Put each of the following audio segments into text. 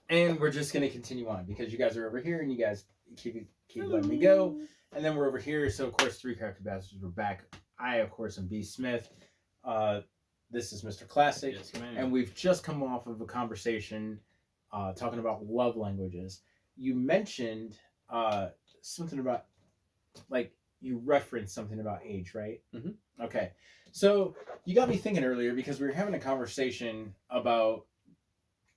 And we're just gonna continue on because you guys are over here and you guys keep letting me go. And then we're over here. So of course, three crafty bastards. We're back. I of course am B Smith. Uh, this is Mr. Classic, Yes, ma'am. and we've just come off of a conversation talking about love languages. You mentioned something about like you referenced something about age, right? Mm-hmm. Okay, so you got me thinking earlier because we were having a conversation about.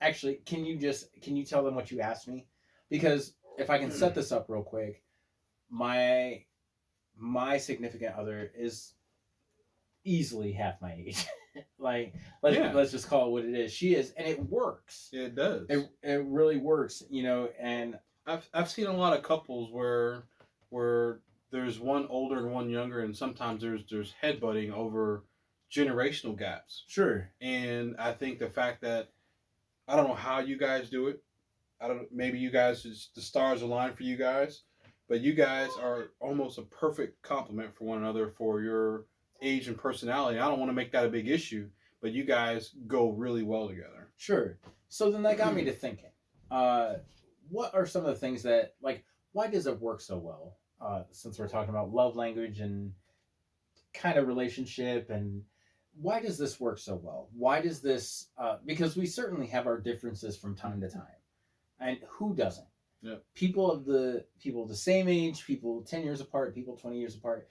Actually, can you tell them what you asked me? Because if I can set this up real quick, my significant other is easily half my age. Like let's just call it what it is. She is, and it works. Yeah, it does. It really works, you know. And I've seen a lot of couples where there's one older and one younger, and sometimes there's headbutting over generational gaps. Sure. And I think the fact that I don't know how you guys do it. I don't. Maybe you guys just the stars align for you guys, but you guys are almost a perfect complement for one another for your age and personality. I don't want to make that a big issue, but you guys go really well together. Sure. So then that got me to thinking. What are some of the things that like? Why does it work so well? Since we're talking about love language and kind of relationship and why does this work so well? Why does this? Because we certainly have our differences from time to time, and who doesn't? Yeah. People of the same age, people 10 years apart, people 20 years apart,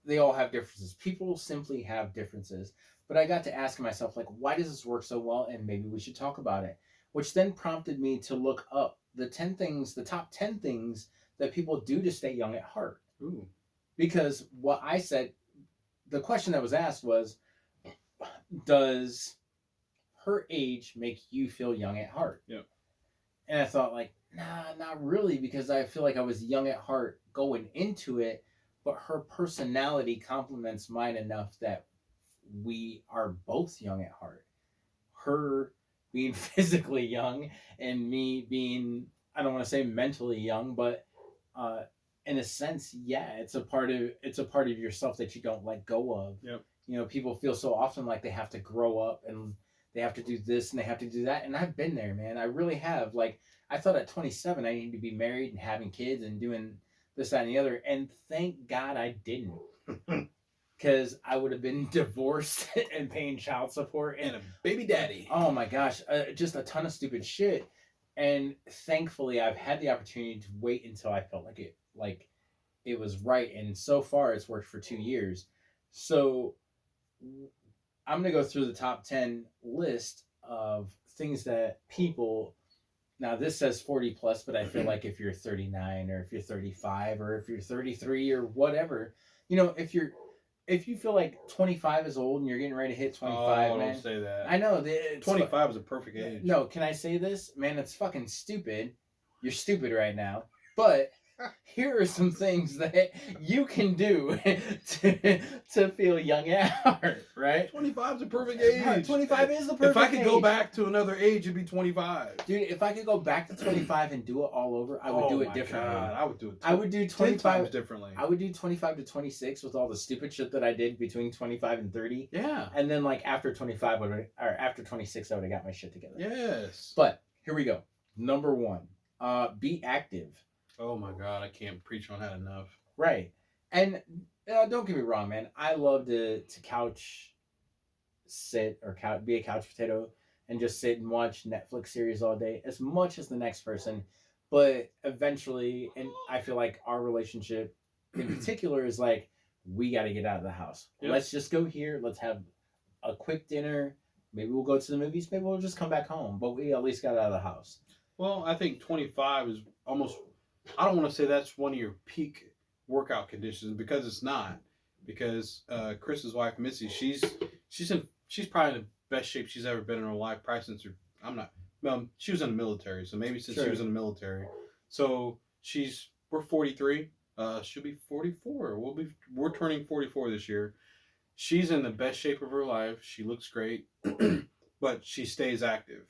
they all have differences. People simply have differences. But I got to ask myself, like, why does this work so well? And maybe we should talk about it. Which then prompted me to look up the top 10 things that people do to stay young at heart. Ooh. Because what I said, the question that was asked was, does her age make you feel young at heart? Yeah. And I thought, like, nah, not really, because I feel like I was young at heart going into it, but her personality complements mine enough that we are both young at heart. Her being physically young and me being, I don't want to say mentally young, but in a sense, yeah, it's a part of yourself that you don't let go of. Yep. You know, people feel so often like they have to grow up and they have to do this and they have to do that. And I've been there, man. I really have. Like, I thought at 27 I needed to be married and having kids and doing this, that, and the other. And thank God I didn't. Because I would have been divorced and paying child support. And a baby daddy. Oh my gosh. Just a ton of stupid shit. And thankfully I've had the opportunity to wait until I felt like it was right. And so far it's worked for 2 years. So I'm going to go through the top 10 list of things that people, now this says 40 plus, but I feel like if you're 39 or if you're 35 or if you're 33 or whatever, you know, if you feel like 25 is old and you're getting ready to hit 25, man. Don't say that. I know. 25 is a perfect age. No, can I say this? Man, it's fucking stupid. You're stupid right now. But here are some things that you can do to feel young at heart, right? 25 is a perfect age. 25 is the perfect age. If I could go back to another age, it'd be 25. Dude, if I could go back to 25 and do it all over, I would do it differently. God, I would do it. I would do 25 times differently. I would do 25 to 26 with all the stupid shit that I did between 25 and 30. Yeah. And then like after 25 or after 26 I would have got my shit together. Yes. But here we go. Number 1. Be active. Oh my God, I can't preach on that enough. Right. And don't get me wrong, man. I love to couch sit or be a couch potato and just sit and watch Netflix series all day as much as the next person. But eventually, and I feel like our relationship in particular is like, we got to get out of the house. Yep. Let's just go here. Let's have a quick dinner. Maybe we'll go to the movies. Maybe we'll just come back home. But we at least got out of the house. Well, I think 25 is almost... I don't want to say that's one of your peak workout conditions because it's not. Because Chris's wife Missy, she's probably in the best shape she's ever been in her life. Probably since she was in the military, so maybe since she was in the military. So we're 43. She'll be 44. We're turning 44 this year. She's in the best shape of her life. She looks great, but she stays active.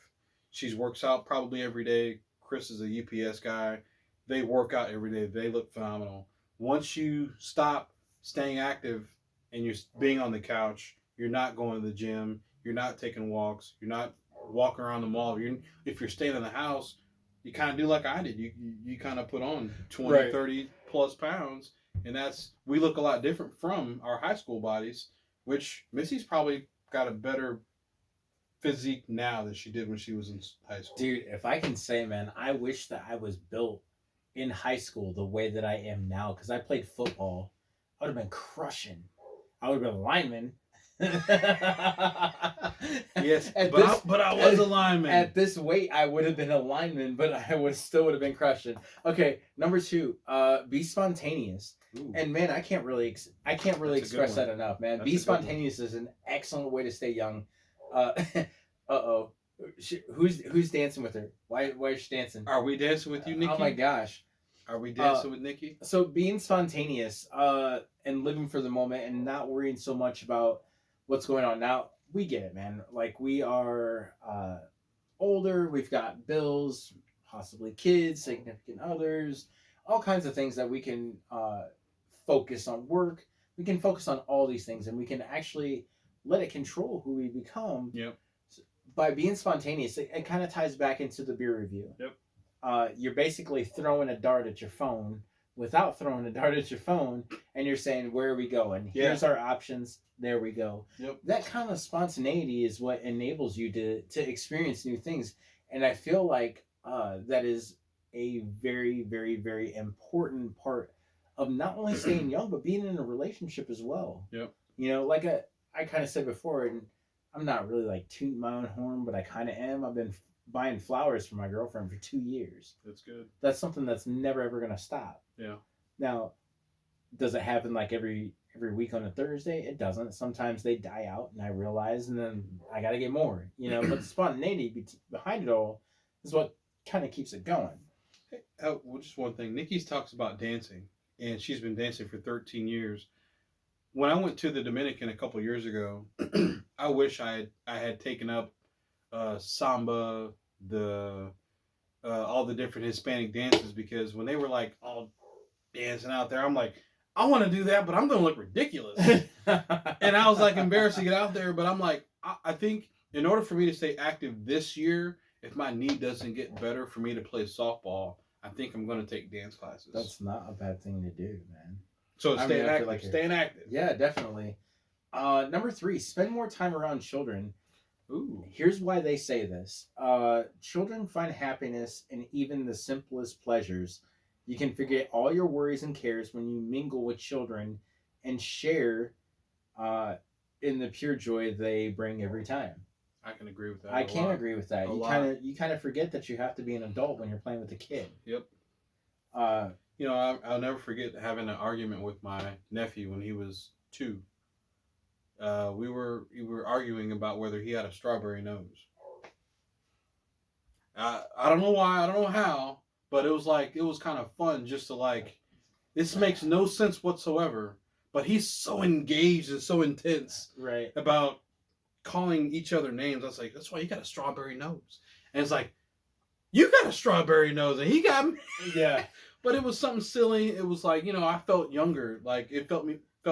She works out probably every day. Chris is a UPS guy. They work out every day. They look phenomenal. Once you stop staying active and you're being on the couch, you're not going to the gym, you're not taking walks, you're not walking around the mall. If you're staying in the house, you kind of do like I did. You kind of put on 20, Right. 30 plus pounds, and we look a lot different from our high school bodies. Which Missy's probably got a better physique now than she did when she was in high school. Dude, if I can say, man, I wish that I was built in high school the way that I am now, because I played football. I would have been crushing. I would have been a lineman. Yes, but I was a lineman. At this weight, I would have been a lineman, but I would have been crushing. Okay, number 2, be spontaneous. Ooh. And man, I can't really express that enough, man. That's Be spontaneous is an excellent way to stay young. Uh-oh. Who's dancing with her? Why is she dancing? Are we dancing with you, Nikki? Oh my gosh. Are we dancing with Nikki? So being spontaneous and living for the moment and not worrying so much about what's going on. Now, we get it, man. Like, we are older. We've got bills, possibly kids, significant others, all kinds of things that we can focus on work. We can focus on all these things, and we can actually let it control who we become. Yep. By being spontaneous, it kind of ties back into the beer review. Yep. You're basically throwing a dart at your phone without throwing a dart at your phone, and you're saying, where are we going? Here's our options. There we go. Yep. That kind of spontaneity is what enables you to experience new things. And I feel like that is a very, very, very important part of not only staying young, but being in a relationship as well. Yep. You know, like I kind of said before, and I'm not really like tooting my own horn, but I kind of am. I've been buying flowers for my girlfriend for 2 years. That's good. That's something that's never ever gonna stop. Yeah. Now, does it happen like every week on a Thursday? It doesn't. Sometimes they die out, and I realize, and then I got to get more. You know, but the spontaneity behind it all is what kind of keeps it going. Hey, well, just one thing. Nikki talks about dancing, and she's been dancing for 13 years. When I went to the Dominican a couple years ago, I wish I had taken up samba, all the different Hispanic dances, because when they were like all dancing out there, I'm like, I want to do that, but I'm going to look ridiculous. And I was like embarrassed to get out there, but I'm like, I think in order for me to stay active this year, if my knee doesn't get better for me to play softball, I think I'm going to take dance classes. That's not a bad thing to do, man. So staying active. Staying active. Yeah, definitely. Number 3, spend more time around children. Ooh. Here's why they say this. Children find happiness in even the simplest pleasures. You can forget all your worries and cares when you mingle with children and share in the pure joy they bring every time. I can agree with that. I can agree with that. You kind of forget that you have to be an adult when you're playing with a kid. Yep. You know, I'll never forget having an argument with my nephew when he was 2. We were arguing about whether he had a strawberry nose. I don't know why, I don't know how, but it was kind of fun just to like, this makes no sense whatsoever, but he's so engaged and so intense about calling each other names. I was like, that's why you got a strawberry nose. And it's like, you got a strawberry nose and he got me. Yeah. But it was something silly. It was like, you know, I felt younger. Like it felt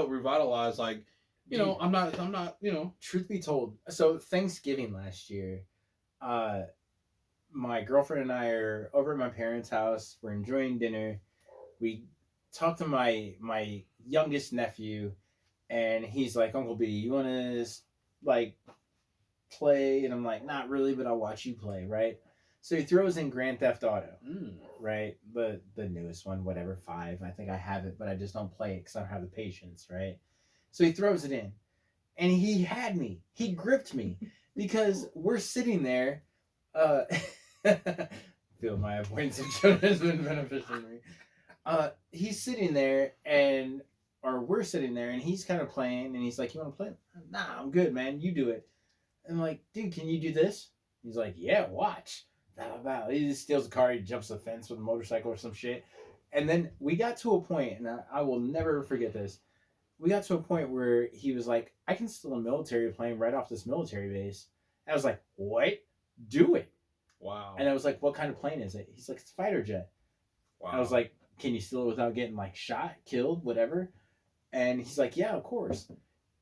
revitalized. Like, you know, I'm not, you know. Truth be told, so Thanksgiving last year, my girlfriend and I are over at my parents' house. We're enjoying dinner. We talked to my youngest nephew, and he's like, Uncle B, you want to like play? And I'm like, not really, but I'll watch you play, right? So he throws in Grand Theft Auto, right? The newest one, whatever, 5. I think I have it, but I just don't play it because I don't have the patience, right? So he throws it in, and he had me. He gripped me because we're sitting there. Feel my avoidance of children has been beneficial to me. He's sitting there, or we're sitting there, and he's kind of playing, and he's like, "You want to play?" Nah, I'm good, man. You do it. I'm like, "Dude, can you do this?" He's like, "Yeah, watch." He just steals a car. He jumps the fence with a motorcycle or some shit. And then we got to a point, and I will never forget this. We got to a point where he was like, I can steal a military plane right off this military base. And I was like, what? Do it. Wow. And I was like, what kind of plane is it? He's like, it's a fighter jet. Wow. I was like, can you steal it without getting like shot, killed, whatever? And he's like, yeah, of course.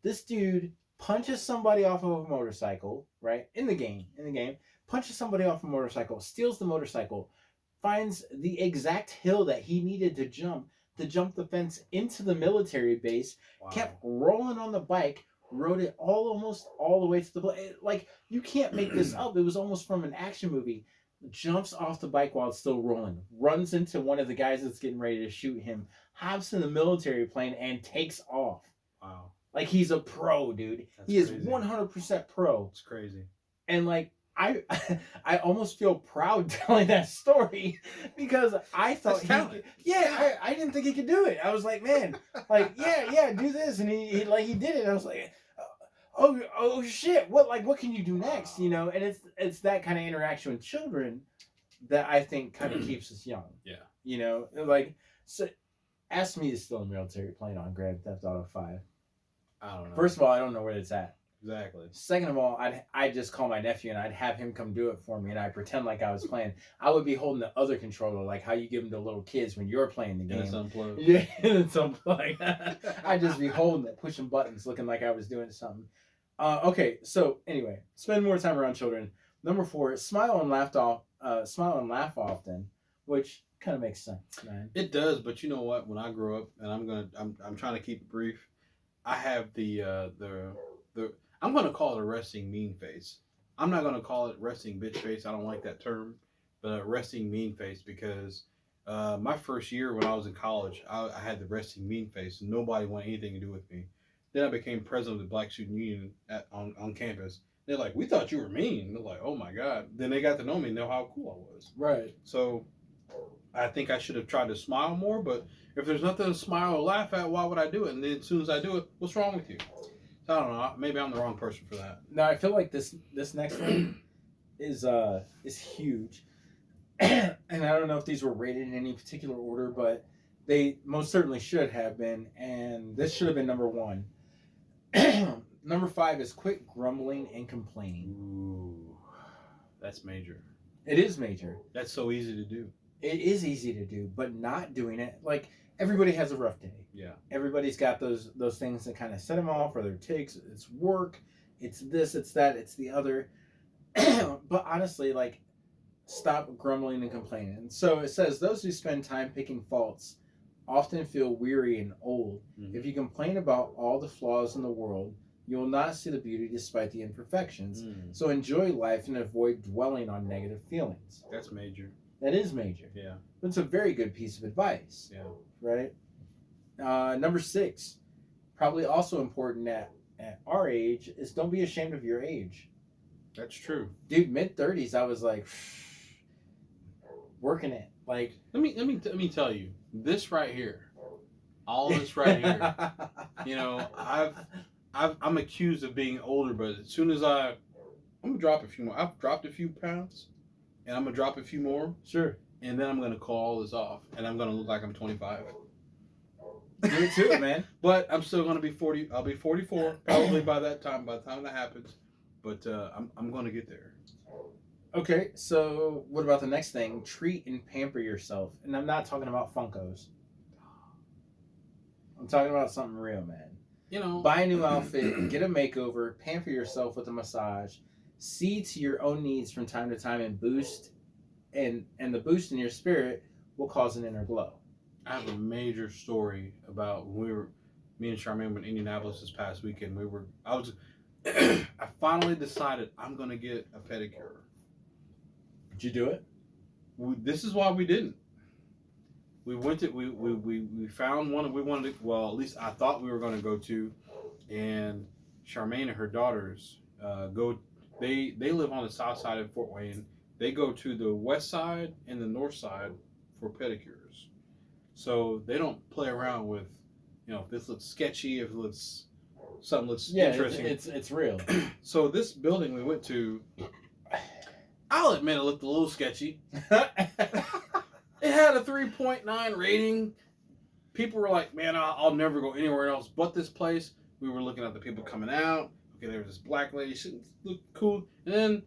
This dude punches somebody off of a motorcycle, right? In the game, punches somebody off a motorcycle, steals the motorcycle, finds the exact hill that he needed to jump the fence into the military base, Wow. kept rolling on the bike, rode it almost all the way to the like you can't make this up. It was almost from an action movie. Jumps off the bike while it's still rolling, runs into one of the guys that's getting ready to shoot him, hops in the military plane and takes off. Wow. Like he's a pro, dude. That's he is crazy. 100% pro. It's crazy. And like I almost feel proud telling that story because I thought I didn't think he could do it. I was like, man, like yeah, do this, and he did it. I was like, oh shit, what can you do next? You know, and it's that kind of interaction with children that I think kind of keeps us young. Yeah. You know, like so. Ask me to steal a military plane on Grand Theft Auto 5. I don't know. First of all, I don't know where it's at. Exactly. Second of all, I'd just call my nephew and I'd have him come do it for me, and I'd pretend like I was playing. I would be holding the other controller, like how you give them to little kids when you're playing the game. And it's unplugged. Yeah, it's unplugged. I'd just be holding it, pushing buttons, looking like I was doing something. Okay, so anyway, spend more time around children. Number 4, smile and laugh often, which kind of makes sense, man. It does, but you know what? When I grow up, and I'm trying to keep it brief. I have the I'm gonna call it a resting mean face. I'm not gonna call it resting bitch face. I don't like that term, but a resting mean face because my first year when I was in college, I had the resting mean face. And nobody wanted anything to do with me. Then I became president of the Black Student Union on campus. They're like, we thought you were mean. They're like, oh my God. Then they got to know me and know how cool I was. Right. So I think I should have tried to smile more, but if there's nothing to smile or laugh at, why would I do it? And then as soon as I do it, what's wrong with you? So I don't know. Maybe I'm the wrong person for that. No, I feel like this next one is huge. And I don't know if these were rated in any particular order, but they most certainly should have been, and this should have been number 1. Number 5 is quit grumbling and complaining. Ooh, that's major. It is major. That's so easy to do. It is easy to do, but not doing it, like everybody has a rough day. Yeah. Everybody's got those things that kind of set them off, or their takes. It's work, it's this, it's that, it's the other. But honestly, like, stop grumbling and complaining. So it says, those who spend time picking faults often feel weary and old. Mm-hmm. If you complain about all the flaws in the world, you will not see the beauty despite the imperfections. So enjoy life and avoid dwelling on negative feelings. That's major. That is major. Yeah. But it's a very good piece of advice. Yeah. Right? Number 6, probably also important at our age, is don't be ashamed of your age. That's true. Dude, mid-30s, I was like, working it. Like, let me tell you, this right here, all this right here, you know, I'm accused of being older, but as soon as I'm gonna drop a few more. I've dropped a few pounds, and I'm gonna drop a few more. Sure. And then I'm gonna call all this off, and I'm gonna look like I'm 25. Do it to it, man. But I'm still gonna be 40. I'll be 44 probably by the time that happens. But I'm gonna get there. Okay, so what about the next thing? Treat and pamper yourself. And I'm not talking about Funkos. I'm talking about something real, man. You know, buy a new outfit, get a makeover, pamper yourself with a massage, see to your own needs from time to time, and the boost in your spirit will cause an inner glow. I have a major story about when me and Charmaine were in Indianapolis this past weekend. I finally decided I'm gonna get a pedicure. Did you do it? This is why we didn't. We went to we found one we wanted to, well, at least I thought we were going to go to, and Charmaine and her daughters go. They live on the south side of Fort Wayne. They go to the west side and the north side for pedicures. So they don't play around with, you know, if this looks sketchy, if it looks something looks interesting. It's real. So this building we went to, I'll admit it looked a little sketchy. It had a 3.9 rating. People were like, man, I'll never go anywhere else but this place. We were looking at the people coming out. Okay, there was this black lady. She looked cool. And then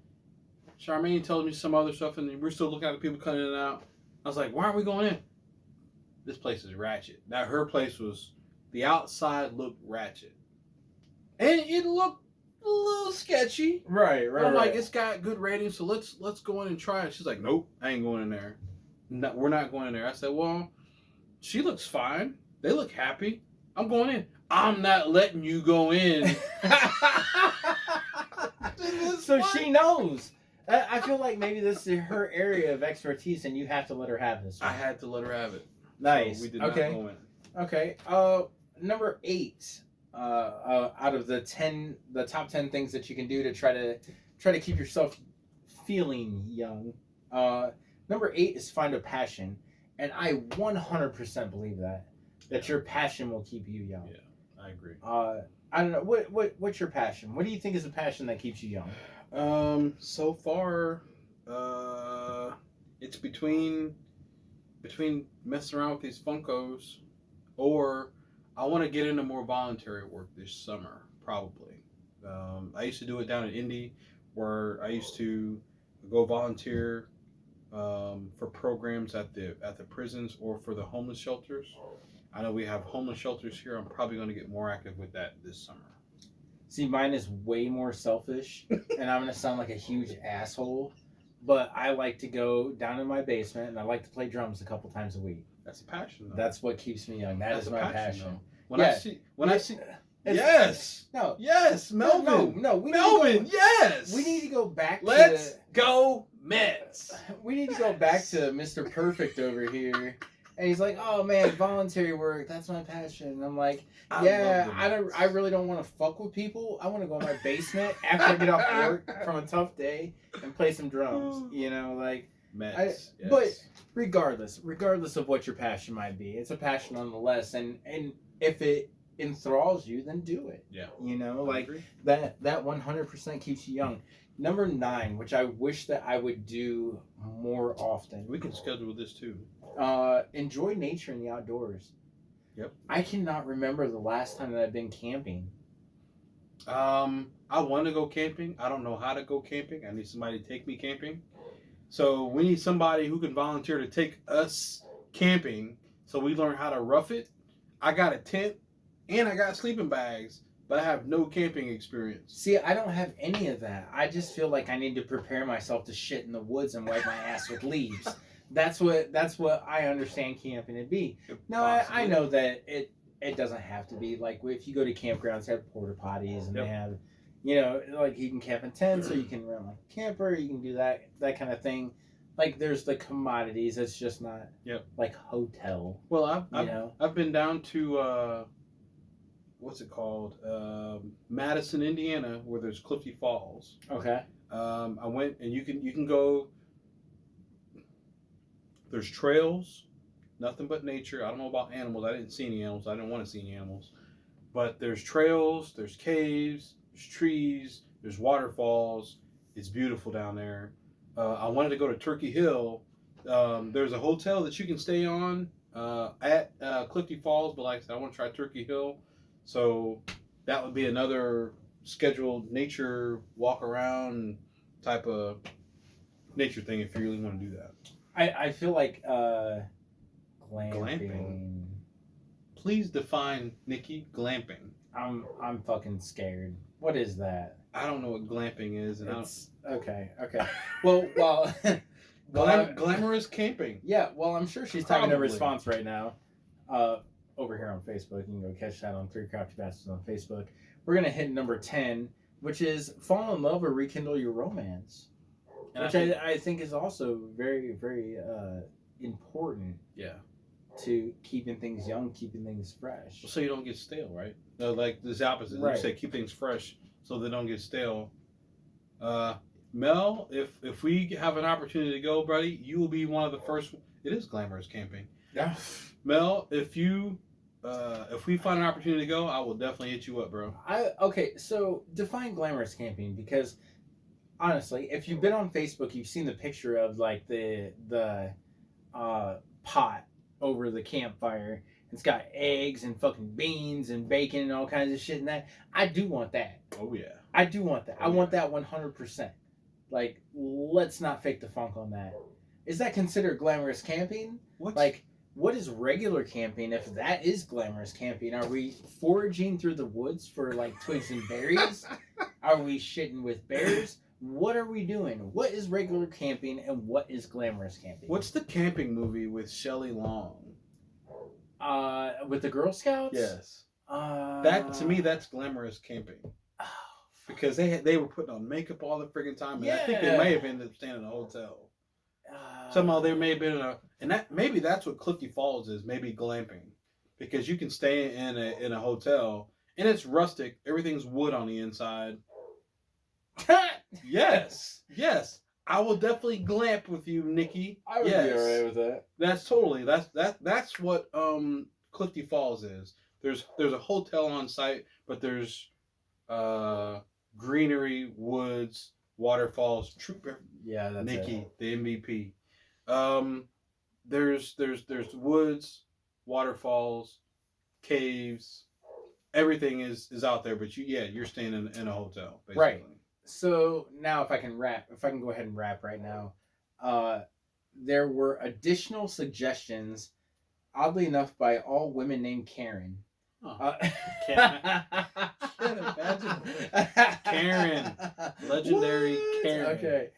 Charmaine told me some other stuff, and we're still looking at the people coming in and out. I was like, why aren't we going in? This place is ratchet. Now, her place was, the outside looked ratchet. and it looked a little sketchy. Right. But I'm like, it's got good ratings, so let's go in and try it. She's like, nope, I ain't going in there. No, we're not going in there. I said, well, she looks fine. They look happy. I'm going in. I'm not letting you go in. So she knows. I feel like maybe this is her area of expertise, and you have to let her have this one. I had to let her have it. Nice. So we did not go in. Okay. Number 8. Out of the top 10 things that you can do to try to keep yourself feeling young. Number 8 is find a passion, and I 100% believe that your passion will keep you young. Yeah, I agree. I don't know what's your passion. What do you think is a passion that keeps you young? So far, it's between messing around with these Funkos, or I want to get into more voluntary work this summer, probably. I used to do it down in Indy, where I used to go volunteer for programs at the prisons or for the homeless shelters. I know we have homeless shelters here. I'm probably going to get more active with that this summer. See, mine is way more selfish, and I'm going to sound like a huge asshole, but I like to go down in my basement, and I like to play drums a couple times a week. That's a passion, though. That's what keeps me young. That's my passion. When I see, yes, no, yes, Melvin, no, Melvin, yes, we need to go back. Let's go Mets. We need to go back to Mr. Perfect over here. And he's like, oh man, voluntary work, that's my passion. And I'm like, I really don't want to fuck with people. I want to go in my basement after I get off work from a tough day and play some drums. You know, like, Mets, yes. But regardless of what your passion might be, it's a passion nonetheless. And if it enthralls you, then do it. Yeah. You know, like that 100% keeps you young. Number 9, which I wish that I would do more often. We can schedule this too. Enjoy nature and the outdoors. Yep. I cannot remember the last time that I've been camping. I want to go camping. I don't know how to go camping. I need somebody to take me camping. So we need somebody who can volunteer to take us camping so we learn how to rough it. I got a tent and I got sleeping bags, but I have no camping experience. See, I don't have any of that. I just feel like I need to prepare myself to shit in the woods and wipe my ass with leaves. That's what I understand camping to be. No, I know that it doesn't have to be. Like, if you go to campgrounds, they have porta potties, and they have, you know, like, you can camp in tents, or you can rent like a camper, you can do that kind of thing. Like, there's the commodities. It's just not like hotel. Well, I've been down to what's it called? Madison, Indiana, where there's Clifty Falls. Okay. I went, and you can go. There's trails, nothing but nature. I don't know about animals. I didn't see any animals. I didn't want to see any animals. But there's trails, there's caves, there's trees, there's waterfalls. It's beautiful down there. I wanted to go to Turkey Hill. There's a hotel that you can stay on at Clifty Falls, but like I said, I want to try Turkey Hill. So that would be another scheduled nature walk around type of nature thing if you really want to do that. I feel like glamping. Please define, Nikki, glamping. I'm fucking scared. What is that? I don't know what glamping is, and okay. Well, glamorous camping. Yeah, well, I'm sure she's typing a response right now. Over here on Facebook, you can go catch that on 3 Crafty Bastards on Facebook. We're gonna hit number 10, which is fall in love or rekindle your romance. And which I think is also very, very important. Yeah. To keeping things young, keeping things fresh. So you don't get stale, right? Like this opposite. Right. You say keep things fresh so they don't get stale. Mel, if we have an opportunity to go, buddy, you will be one of the first. It is glamorous camping. Yeah. Mel, if we find an opportunity to go, I will definitely hit you up, bro. Okay, so define glamorous camping, because honestly, if you've been on Facebook, you've seen the picture of like the pot over the campfire. It's got eggs and fucking beans and bacon and all kinds of shit in that. I do want that. Oh yeah. I do want that. I want that 100%. Like, let's not fake the funk on that. Is that considered glamorous camping? What? Like what is regular camping if that is glamorous camping? Are we foraging through the woods for like twigs and berries? Are we shitting with bears? What are we doing? What is regular camping and what is glamorous camping? What's the camping movie with Shelley Long? With the Girl Scouts? Yes. That to me, that's glamorous camping. Oh, Because they were putting on makeup all the friggin' time, and I think they may have ended up staying in a hotel. Somehow there may have been and that maybe that's what Clifty Falls is, maybe glamping, because you can stay in a hotel and it's rustic, everything's wood on the inside. Yes, I will definitely glamp with you, Nikki. I would be alright with that. That's what Clifty Falls is. There's a hotel on site, but there's greenery, woods, waterfalls. Trooper, yeah, that's Nikki, the MVP. There's woods, waterfalls, caves. Everything is out there, but you're staying in a hotel, basically. Right. So now if I can go ahead and wrap right now, there were additional suggestions, oddly enough, by all women named Karen. Oh, can't imagine. Karen. Legendary What? Karen. Okay.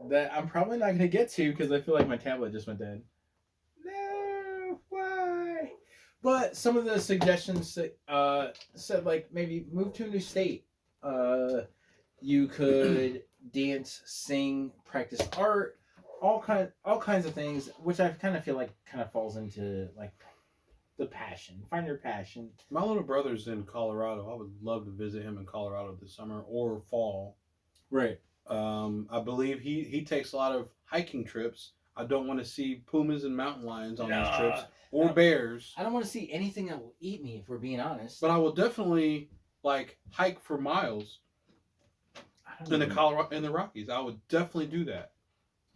That I'm probably not going to get to because I feel like my tablet just went dead. No, why? But some of the suggestions said like maybe move to a new state. You could dance, sing, practice art, all kinds of things, which I kind of feel like kind of falls into like the passion. Find your passion. My little brother's in Colorado. I would love to visit him in Colorado this summer or fall. Right. I believe he takes a lot of hiking trips. I don't want to see pumas and mountain lions on these trips or bears. I don't want to see anything that will eat me, if we're being honest. But I will definitely like hike for miles in the Rockies. I would definitely do that.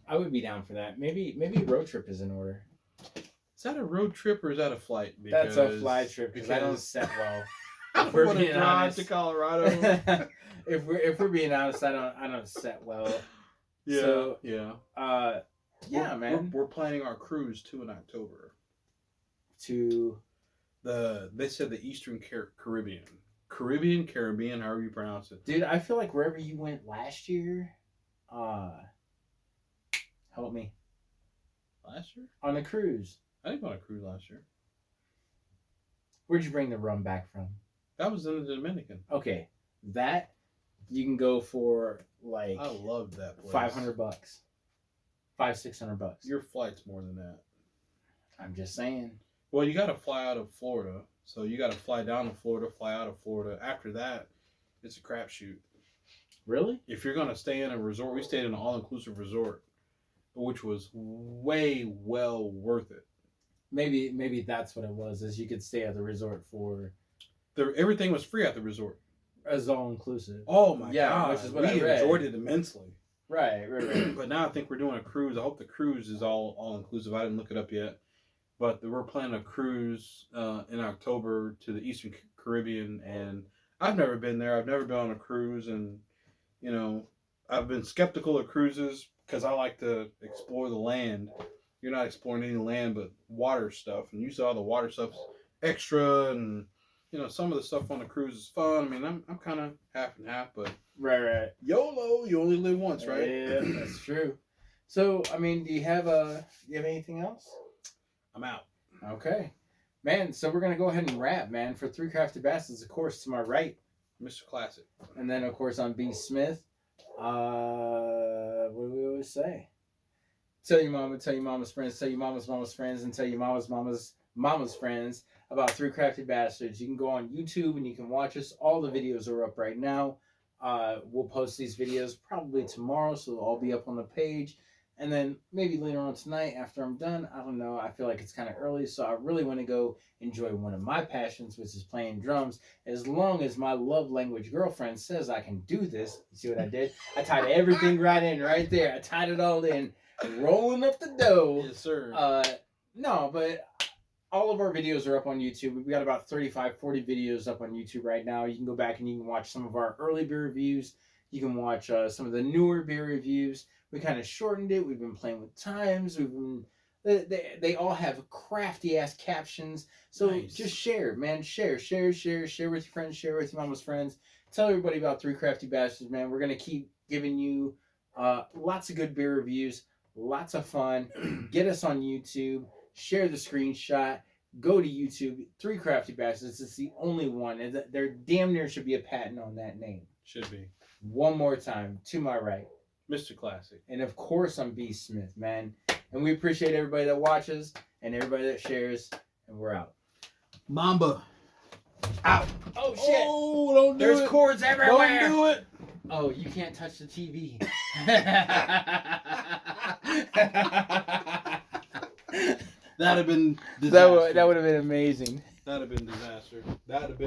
I would be down for that. Maybe a road trip is in order. Is that a road trip or is that a flight? That's a fly trip because I don't set well. I want to drive to Colorado. if we're being honest, I don't set well. Yeah. So, yeah, man. We're planning our cruise too in October. To they said the Eastern Caribbean, however you pronounce it. Dude, I feel like wherever you went last year, help me. Last year? On a cruise. I didn't go on a cruise last year. Where'd you bring the rum back from? That was in the Dominican. Okay, that you can go for like. I love that place. $500, $600. Your flight's more than that. I'm just saying. Well, you got to fly out of Florida, so you got to fly down to Florida, fly out of Florida. After that, it's a crapshoot. Really? If you're gonna stay in a resort, we stayed in an all-inclusive resort, which was way well worth it. Maybe that's what it was. Is you could stay at the resort for. Everything was free at the resort. As all inclusive. Oh my god! Which is what we I read. enjoyed it immensely. Right. But now I think we're doing a cruise. I hope the cruise is all inclusive. I didn't look it up yet, but we're planning a cruise in October to the Eastern Caribbean, and I've never been there. I've never been on a cruise, and I've been skeptical of cruises because I like to explore the land. You're not exploring any land but water stuff, and usually all the water stuff's extra, and some of the stuff on the cruise is fun. I mean, I'm kind of half and half, but right. YOLO, you only live once, right? Yeah, that's true. So, I mean, do you have anything else? I'm out. Okay, man. So we're gonna go ahead and wrap, man. For Three Crafted Bastards, of course, to my right, Mr. Classic, and then of course I'm B. Smith. What do we always say? Tell your mama, tell your mama's friends, tell your mama's mama's friends, and tell your mama's friends about Three Crafted Bastards. You can go on YouTube and you can watch us. All the videos are up right now. We'll post these videos probably tomorrow, so they'll all be up on the page. And then maybe later on tonight after I'm done, I don't know. I feel like it's kind of early, so I really want to go enjoy one of my passions, which is playing drums. As long as my love language girlfriend says I can do this. You see what I did? I tied everything right in right there. I tied it all in. Rolling up the dough. Yes, sir. No, but all of our videos are up on YouTube. We've got about 35, 40 videos up on YouTube right now. You can go back and you can watch some of our early beer reviews. You can watch some of the newer beer reviews. We kind of shortened it. We've been playing with times. They all have crafty ass captions. So Nice. just share, man. Share with your friends, share with your mama's friends. Tell everybody about Three Crafty Bastards, man. We're gonna keep giving you lots of good beer reviews, lots of fun. Get us on YouTube. Share the screenshot. Go to YouTube. Three Crafty Bastards. It's the only one. And there damn near should be a patent on that name. Should be. One more time, to my right. Mr. Classic. And of course, I'm B. Smith, man. And we appreciate everybody that watches and everybody that shares. And we're out. Mamba. Out. Oh, shit. Oh, don't do it. There's cords everywhere. Don't do it. Oh, you can't touch the TV. That'd have been disaster. That would have been amazing. That'd have been disaster. That'd have been